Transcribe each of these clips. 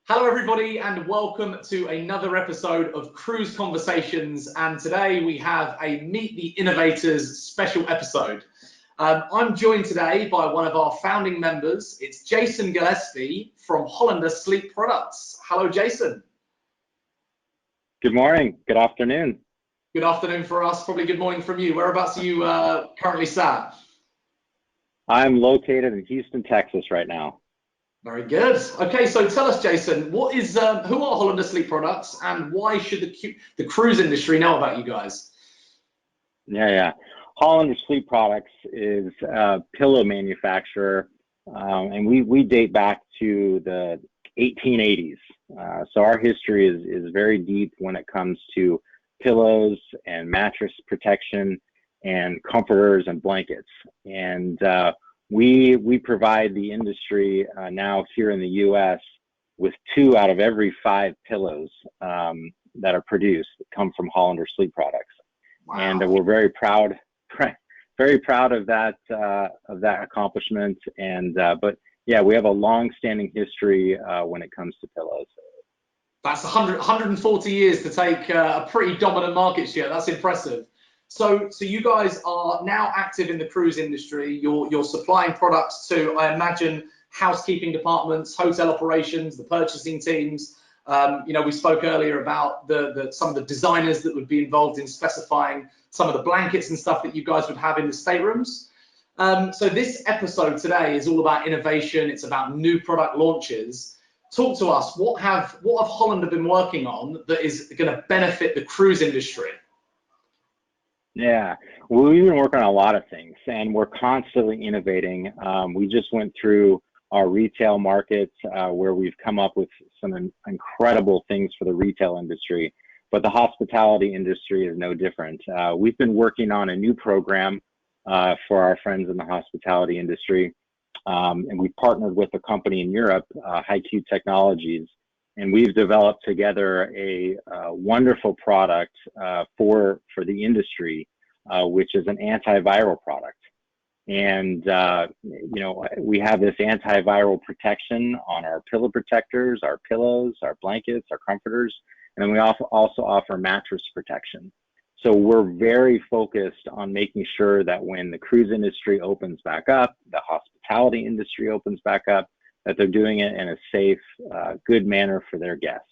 Hello everybody and welcome to another episode of Cruise Conversations, and today we have a Meet the Innovators special episode. I'm joined today by one of our founding members. It's Jason Gillespie from Hollander Sleep Products. Hello Jason. Good morning, good afternoon. Good afternoon for us, probably good morning from you. Whereabouts are you currently sat? I'm located in Houston, Texas right now. Very good. Okay, so tell us, Jason, who are Hollander Sleep Products, and why should the cruise industry know about you guys? Yeah. Hollander Sleep Products is a pillow manufacturer, and we date back to the 1880s. So our history is very deep when it comes to pillows and mattress protection and comforters and blankets. And we provide the industry now here in the U.S. with 2 out of every 5 pillows that are produced that come from Hollander Sleep Products. Wow. And we're very proud of that accomplishment. And but yeah, we have a long-standing history when it comes to pillows. That's 140 years to take a pretty dominant market share. That's impressive. So you guys are now active in the cruise industry. You're supplying products to, I imagine, housekeeping departments, hotel operations, the purchasing teams. We spoke earlier about some of the designers that would be involved in specifying some of the blankets and stuff that you guys would have in the staterooms. So this episode today is all about innovation. It's about new product launches. Talk to us. What have Hollander been working on that is going to benefit the cruise industry? Yeah, well, we've been working on a lot of things, and we're constantly innovating. We just went through our retail market where we've come up with some incredible things for the retail industry, but the hospitality industry is no different. We've been working on a new program for our friends in the hospitality industry, and we partnered with a company in Europe, HighQ Technologies, and we've developed together a wonderful product for the industry, which is an antiviral product. And we have this antiviral protection on our pillow protectors, our pillows, our blankets, our comforters, and then we also offer mattress protection. So we're very focused on making sure that when the cruise industry opens back up, the hospitality industry opens back up, that they're doing it in a safe, good manner for their guests.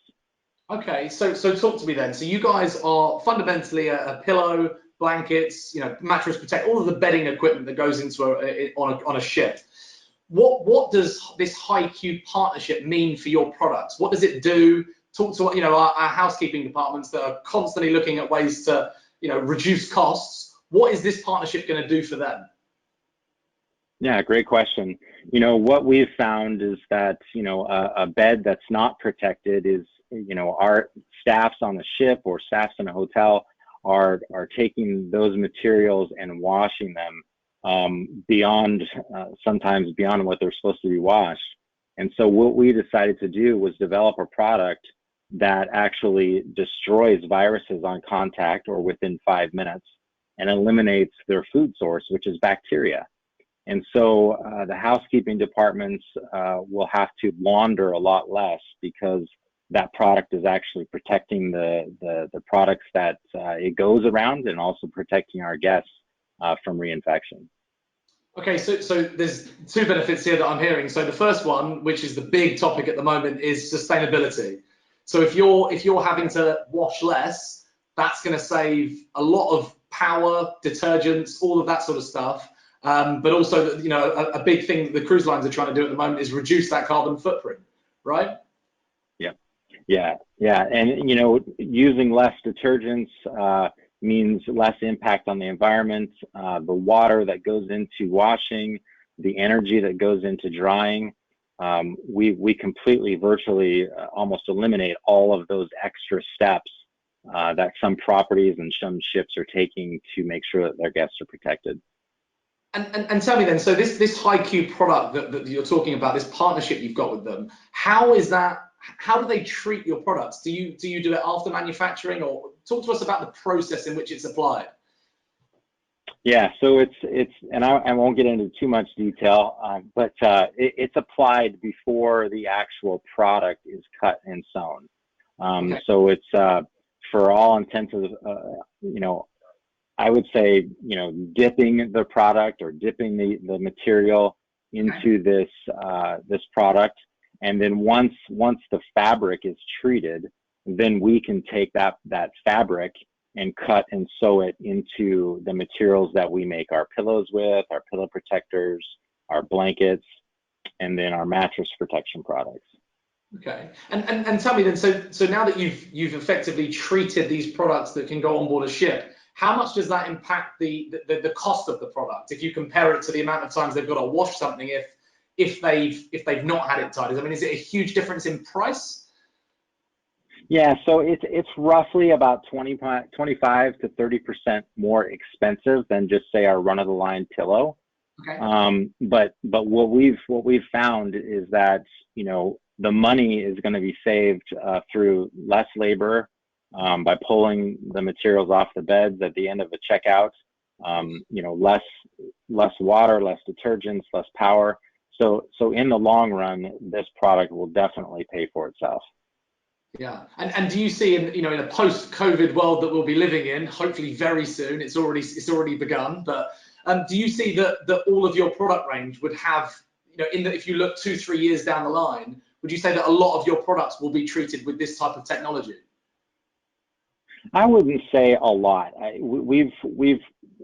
Okay, so talk to me then. So you guys are fundamentally a pillow, blankets, mattress protect, all of the bedding equipment that goes into on a ship. What does this HighQ partnership mean for your products? What does it do? Talk to our housekeeping departments that are constantly looking at ways to reduce costs. What is this partnership going to do for them? Yeah, great question. What we've found is that, a bed that's not protected is, our staffs on the ship or staffs in a hotel are taking those materials and washing them sometimes beyond what they're supposed to be washed. And so what we decided to do was develop a product that actually destroys viruses on contact or within 5 minutes and eliminates their food source, which is bacteria. And so the housekeeping departments will have to launder a lot less because that product is actually protecting the products that it goes around and also protecting our guests from reinfection. Okay, so there's 2 benefits here that I'm hearing. So the first one, which is the big topic at the moment, is sustainability. So if you're having to wash less, that's going to save a lot of power, detergents, all of that sort of stuff. But also, a big thing that the cruise lines are trying to do at the moment is reduce that carbon footprint, right? Yeah. And, using less detergents means less impact on the environment. The water that goes into washing, the energy that goes into drying, we completely, virtually, almost eliminate all of those extra steps that some properties and some ships are taking to make sure that their guests are protected. And tell me then, so this HighQ product that you're talking about, this partnership you've got with them, how do they treat your products? Do you do it after manufacturing, or talk to us about the process in which it's applied? Yeah, so and I won't get into too much detail, but it's applied before the actual product is cut and sewn. Okay. So it's for all intents, you know, I would say, you know, dipping the product or dipping the material into this product, and then once the fabric is treated, then we can take that fabric and cut and sew it into the materials that we make our pillows with, our pillow protectors, our blankets, and then our mattress protection products. Okay. And tell me then, so now that you've effectively treated these products that can go on board a ship, how much does that impact the cost of the product if you compare it to the amount of times they've got to wash something if they've not had it tied? I mean, is it a huge difference in price? Yeah, so it's roughly about 25 to 30% more expensive than just say our run of the line pillow. Okay. But what we've found is that, you know, the money is going to be saved through less labor, by pulling the materials off the beds at the end of a checkout. You know, less water, less detergents, less power. So in the long run, this product will definitely pay for itself. Yeah, and do you see in a post-COVID world that we'll be living in, hopefully very soon, it's already begun, but do you see that all of your product range would have, you know, if you look 2-3 years down the line, would you say that a lot of your products will be treated with this type of technology? I wouldn't say a lot. We've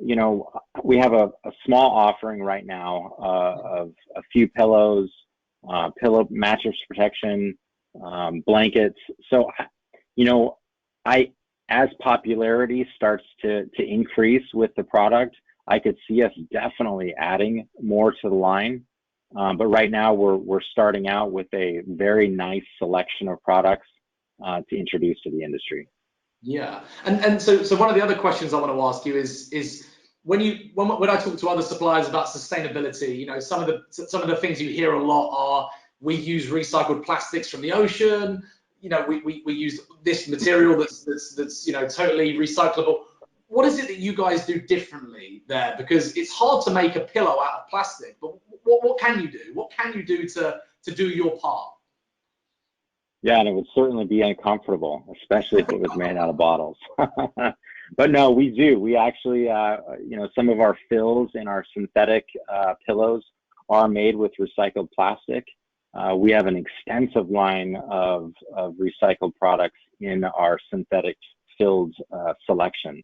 you know, we have a small offering right now of a few pillows, pillow mattress protection, blankets. So, you know, as popularity starts to increase with the product, I could see us definitely adding more to the line. But right now we're starting out with a very nice selection of products to introduce to the industry. Yeah, and so one of the other questions I want to ask you is when I talk to other suppliers about sustainability, you know, some of the things you hear a lot are, we use recycled plastics from the ocean. You know, we use this material that's you know, totally recyclable. What is it that you guys do differently there? Because it's hard to make a pillow out of plastic, but what can you do? What can you do to do your part? Yeah, and it would certainly be uncomfortable, especially if it was made out of bottles. But no, we do. We actually, you know, some of our fills in our synthetic pillows are made with recycled plastic. We have an extensive line of recycled products in our synthetic filled selection.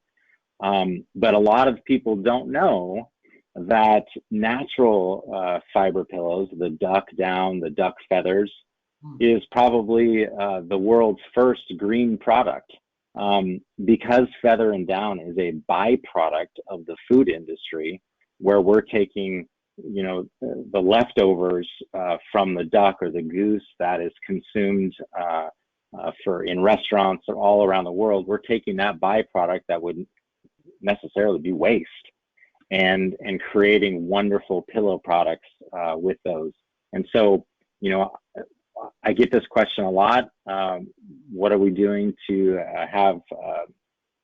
But a lot of people don't know that natural fiber pillows, the duck down, the duck feathers, is probably the world's first green product. Because feather and down is a byproduct of the food industry, where we're taking, you know, the leftovers from the duck or the goose that is consumed in restaurants all around the world. We're taking that byproduct that wouldn't necessarily be waste and creating wonderful pillow products with those. And so, you know, I get this question a lot. What are we doing to have,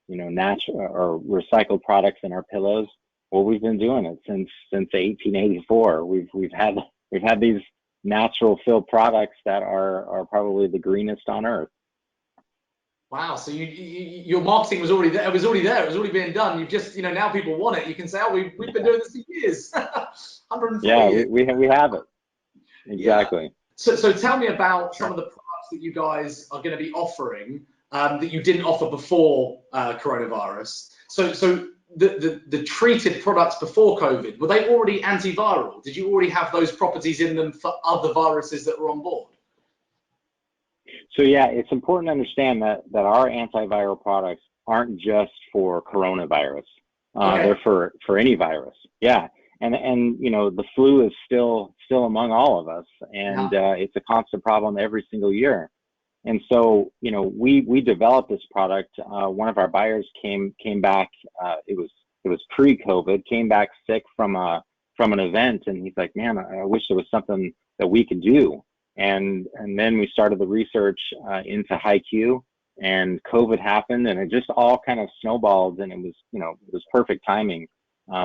you know, natural or recycled products in our pillows? Well, we've been doing it since 1884. We've had these natural fill products that are probably the greenest on earth. Wow. So your marketing was already there. It was already there. It was already being done. You've just, you know, now people want it. You can say, oh, we've been doing this for years. 140 yeah, years. we have it. Exactly. Yeah. So tell me about some of the products that you guys are going to be offering that you didn't offer before coronavirus. So the treated products before COVID, were they already antiviral? Did you already have those properties in them for other viruses that were on board? So yeah, it's important to understand that our antiviral products aren't just for coronavirus. Okay. They're for any virus. Yeah. And you know, the flu is still among all of us, and it's a constant problem every single year. And so, you know, we developed this product. One of our buyers came back. It was pre-COVID. Came back sick from an event, and he's like, "Man, I wish there was something that we could do." And then we started the research into HighQ, and COVID happened, and it just all kind of snowballed, and it was perfect timing.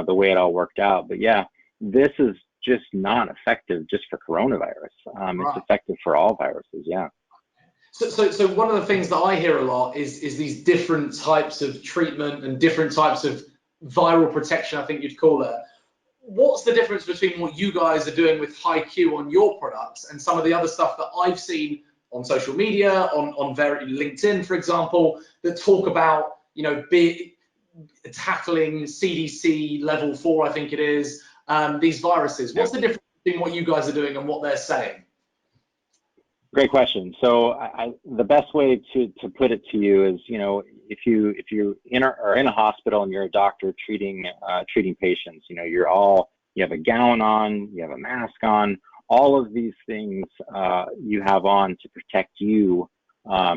the way it all worked out. But yeah, this is just not effective just for coronavirus. It's effective for all viruses. Yeah. So one of the things that I hear a lot is these different types of treatment and different types of viral protection, I think you'd call it. What's the difference between what you guys are doing with HighQ on your products and some of the other stuff that I've seen on social media, on LinkedIn, for example, that talk about, tackling CDC level 4, I think it is, these viruses? What's the difference between what you guys are doing and what they're saying? Great question. So the best way to put it to you is, if you are in a hospital and you're a doctor treating patients, you have a gown on, you have a mask on, all of these things you have on to protect you,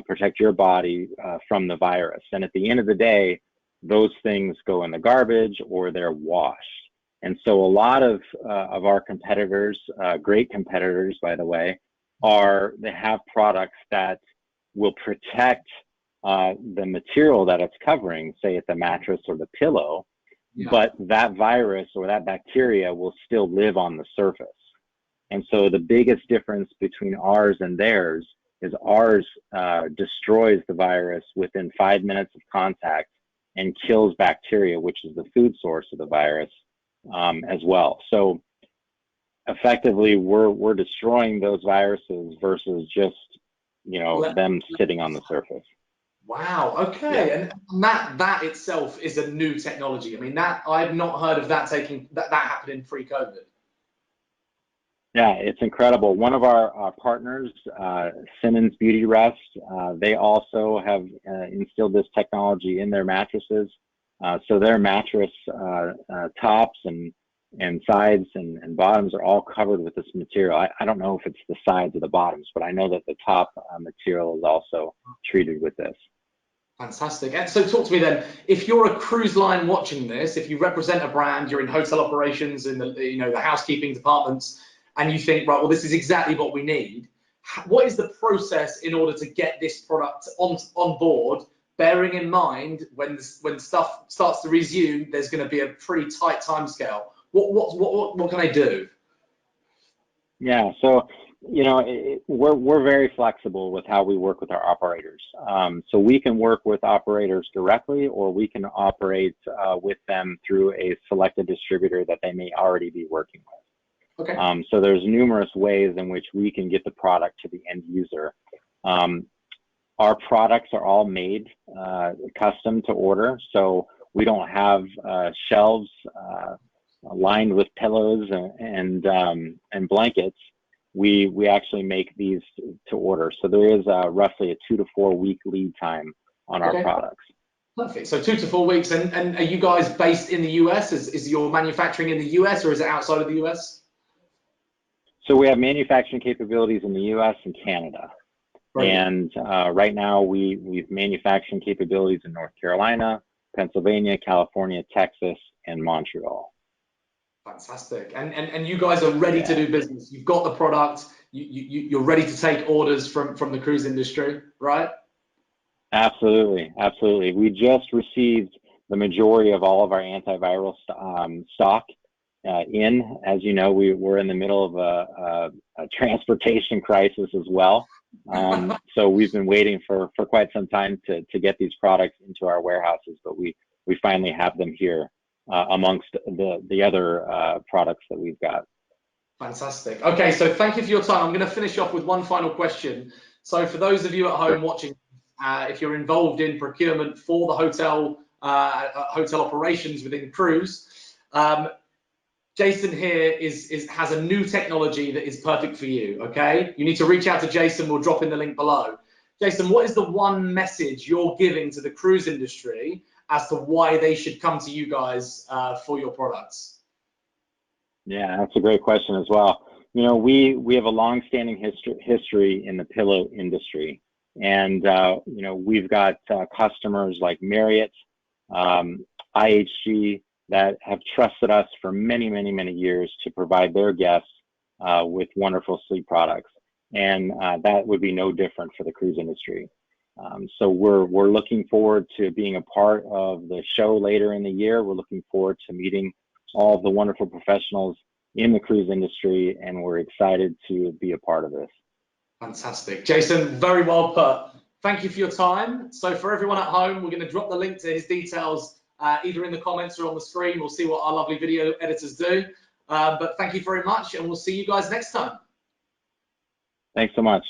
protect your body from the virus. And at the end of the day, those things go in the garbage or they're washed. And so a lot of our competitors, great competitors, by the way, they have products that will protect the material that it's covering, say it's a mattress or the pillow, but that virus or that bacteria will still live on the surface. And so the biggest difference between ours and theirs is ours destroys the virus within 5 minutes of contact and kills bacteria, which is the food source of the virus, as well. So effectively, we're destroying those viruses versus just, them sitting on the surface. Wow. Okay. Yeah. And that itself is a new technology. I mean, that I've not heard of that happening pre-COVID. Yeah, it's incredible. One of our partners, Simmons Beauty Rest, they also have instilled this technology in their mattresses. So their mattress tops and sides and bottoms are all covered with this material. I don't know if it's the sides or the bottoms, but I know that the top material is also treated with this. Fantastic. And so talk to me then, if you're a cruise line watching this, if you represent a brand, you're in hotel operations, in the housekeeping departments, and you think, right, well, this is exactly what we need. What is the process in order to get this product on board, bearing in mind when stuff starts to resume, there's going to be a pretty tight timescale? What can I do? Yeah, so we're very flexible with how we work with our operators. So we can work with operators directly, or we can operate with them through a selected distributor that they may already be working with. Okay. So there's numerous ways in which we can get the product to the end user. Our products are all made custom to order, so we don't have shelves lined with pillows and blankets. We actually make these to order. So there is roughly a 2 to 4 week lead time on our products. Perfect. So 2 to 4 weeks. And are you guys based in the US? Is your manufacturing in the US or is it outside of the US? So we have manufacturing capabilities in the US and Canada. Right. And right now we've manufacturing capabilities in North Carolina, Pennsylvania, California, Texas, and Montreal. Fantastic. And you guys are ready to do business. You've got the product. You're ready to take orders from the cruise industry, right? Absolutely. Absolutely. We just received the majority of all of our antiviral stock in. As you know, we're in the middle of a transportation crisis as well. So we've been waiting for quite some time to get these products into our warehouses, but we finally have them here amongst the other products that we've got. Fantastic. Okay, so thank you for your time. I'm going to finish off with one final question. So for those of you at home watching, if you're involved in procurement for the hotel operations within the cruise, Jason here has a new technology that is perfect for you, okay? You need to reach out to Jason. We'll drop in the link below. Jason, what is the one message you're giving to the cruise industry as to why they should come to you guys for your products? Yeah, that's a great question as well. We have a long-standing history in the pillow industry. And, we've got customers like Marriott, IHG, that have trusted us for many, many, many years to provide their guests with wonderful sleep products. And that would be no different for the cruise industry. So we're looking forward to being a part of the show later in the year. We're looking forward to meeting all of the wonderful professionals in the cruise industry, and we're excited to be a part of this. Fantastic. Jason, very well put. Thank you for your time. So for everyone at home, we're going to drop the link to his details either in the comments or on the screen. We'll see what our lovely video editors do. But thank you very much, and we'll see you guys next time. Thanks so much.